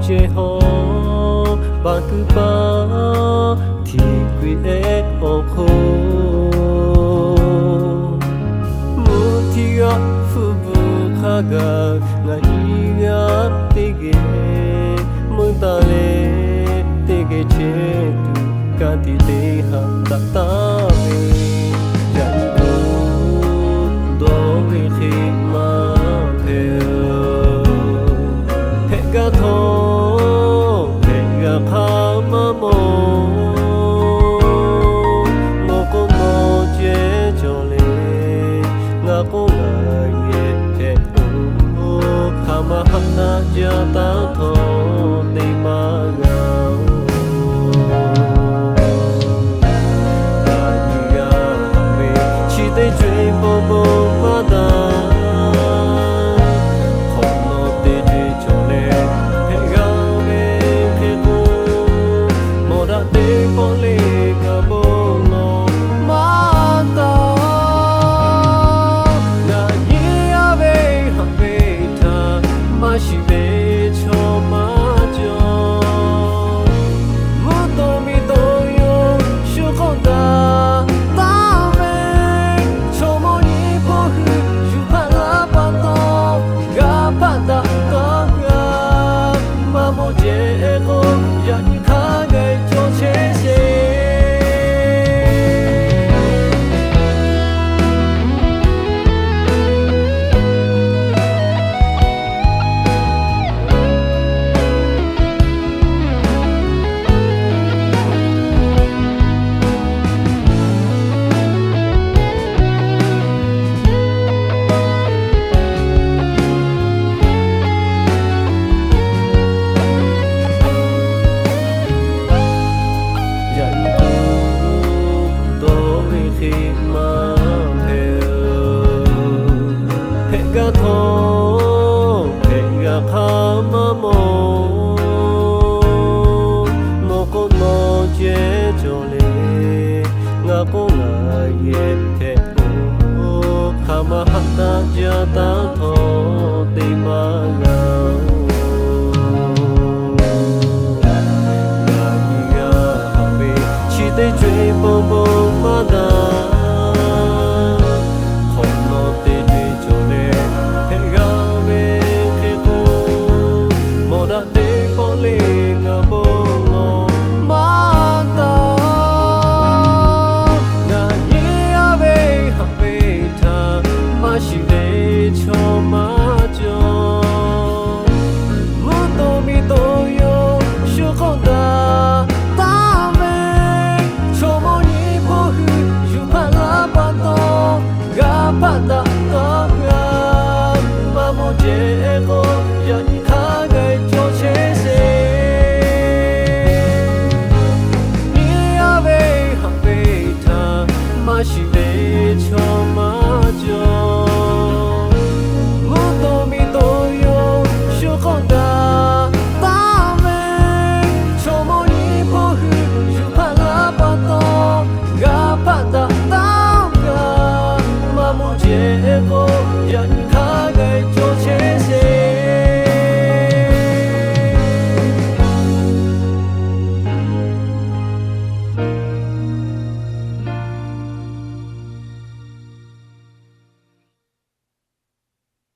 che ho ba tu ba thì quy e o kho mu ti ga fu bu kha ga nga yi ga te ge mu ta le te ge che tu ka ti te ha ta ta me yan ko do we khi ma pe he ga tho he ga kha ma mo mo ko mo che cho le nga ko ga ye te o kha ma ha na ja ta tho te ma ga ta tho te ma ga ga ni ga ha pe chi te chwe bo bo